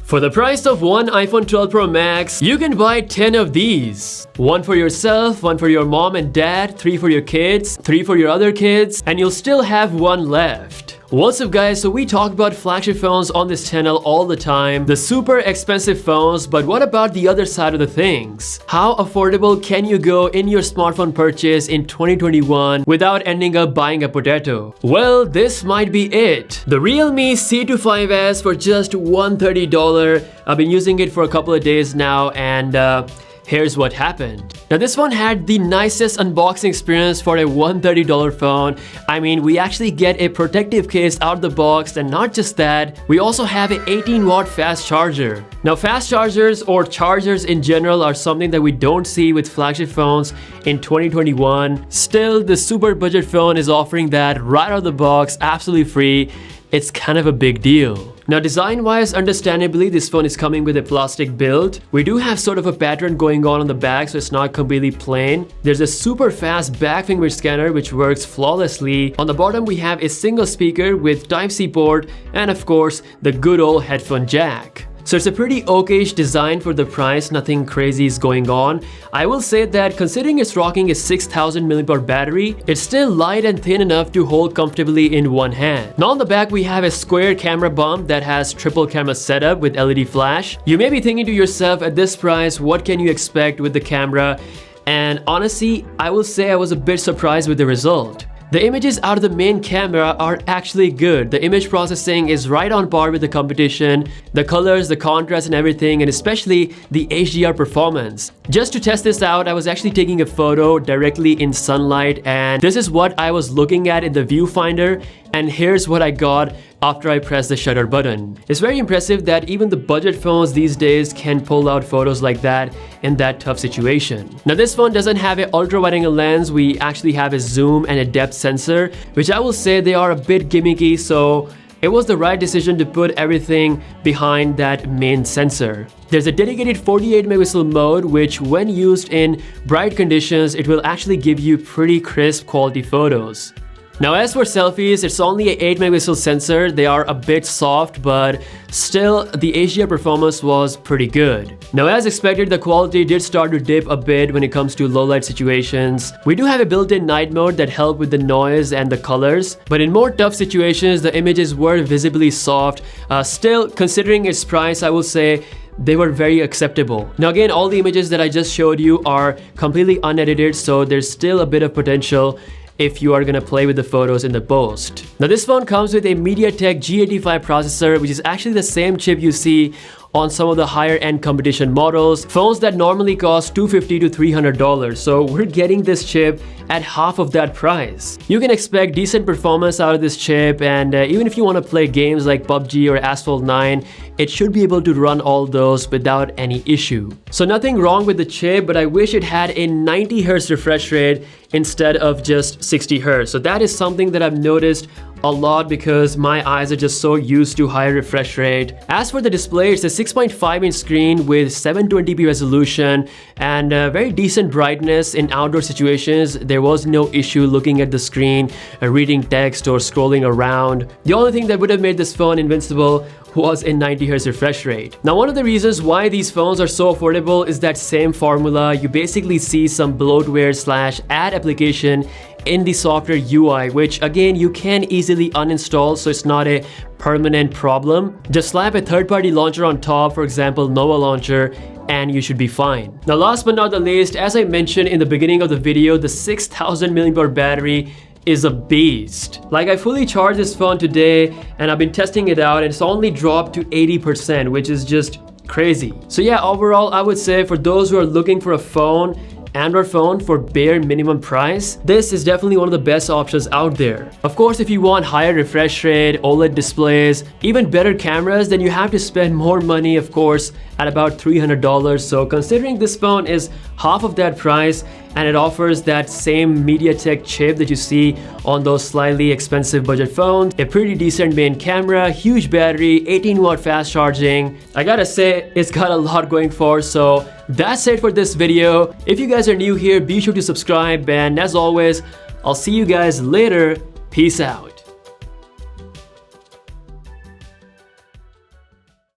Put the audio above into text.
For the price of one iPhone 12 Pro Max, you can buy 10 of these. One for yourself, one for your mom and dad, 3 for your kids, 3 for your other kids, and you'll still have one left. What's up guys, so we talk about flagship phones on this channel all the time, the super expensive phones, but what about the other side of the things? How affordable can you go in your smartphone purchase in 2021 without ending up buying a potato? Well, this might be it. The Realme C25S for just $130. I've been using it for a couple of days now and here's what happened. Now this one had the nicest unboxing experience for a $130 phone. I mean, we actually get a protective case out of the box, and not just that, we also have an 18-watt fast charger. Now fast chargers or chargers in general are something that we don't see with flagship phones in 2021. Still, the super budget phone is offering that right out of the box, absolutely free. It's kind of a big deal. Now design-wise, understandably, this phone is coming with a plastic build. We do have sort of a pattern going on the back, so it's not completely plain. There's a super fast back fingerprint scanner which works flawlessly. On the bottom, we have a single speaker with Type-C port and of course, the good old headphone jack. So it's a pretty okayish design for the price, nothing crazy is going on. I will say that considering it's rocking a 6000 mAh battery, it's still light and thin enough to hold comfortably in one hand. Now on the back we have a square camera bump that has triple camera setup with LED flash. You may be thinking to yourself, at this price, what can you expect with the camera? And honestly, I will say I was a bit surprised with the result. The images out of the main camera are actually good. The image processing is right on par with the competition. The colors, the contrast and everything, and especially the HDR performance. Just to test this out, I was actually taking a photo directly in sunlight, and this is what I was looking at in the viewfinder, and here's what I got after I pressed the shutter button. It's very impressive that even the budget phones these days can pull out photos like that in that tough situation. Now this phone doesn't have an ultra wide angle lens. We actually have a zoom and a depth sensor, which I will say they are a bit gimmicky, so it was the right decision to put everything behind that main sensor. There's a dedicated 48 megapixel mode, which when used in bright conditions, it will actually give you pretty crisp quality photos. Now as for selfies, it's only an 8 megapixel sensor. They are a bit soft, but still the HDR performance was pretty good. Now as expected, the quality did start to dip a bit when it comes to low light situations. We do have a built-in night mode that helped with the noise and the colors, but in more tough situations, the images were visibly soft. Still, considering its price, I will say they were very acceptable. Now again, all the images that I just showed you are completely unedited, so there's still a bit of potential if you are gonna play with the photos in the post. Now this phone comes with a MediaTek G85 processor, which is actually the same chip you see on some of the higher end competition models, phones that normally cost $250 to $300. So we're getting this chip at half of that price. You can expect decent performance out of this chip, and even if you want to play games like PUBG or Asphalt 9, it should be able to run all those without any issue. So nothing wrong with the chip, but I wish it had a 90 Hz refresh rate instead of just 60 Hz. So that is something that I've noticed a lot because my eyes are just so used to higher refresh rate. As for the display, it's a 6.5-inch screen with 720p resolution and very decent brightness in outdoor situations. There was no issue looking at the screen, reading text or scrolling around. The only thing that would have made this phone invincible was a 90 Hz refresh rate. Now one of the reasons why these phones are so affordable is that same formula. You basically see some bloatware / ad application in the software UI, which again you can easily uninstall, so it's not a permanent problem. Just slap a third-party launcher on top, for example Nova Launcher, and you should be fine. Now last but not the least, as I mentioned in the beginning of the video, the 6000 mAh battery is a beast. Like, I fully charged this phone today and I've been testing it out, and it's only dropped to 80%, which is just crazy. So yeah, overall I would say for those who are looking for a phone, Android phone for bare minimum price, this is definitely one of the best options out there. Of course, if you want higher refresh rate, OLED displays, even better cameras, then you have to spend more money, of course, at about $300. So considering this phone is half of that price and it offers that same MediaTek chip that you see on those slightly expensive budget phones, a pretty decent main camera, huge battery, 18-watt fast charging, I gotta say it's got a lot going for. So that's it for this video. If you guys are new here, be sure to subscribe, and as always, I'll see you guys later. Peace out.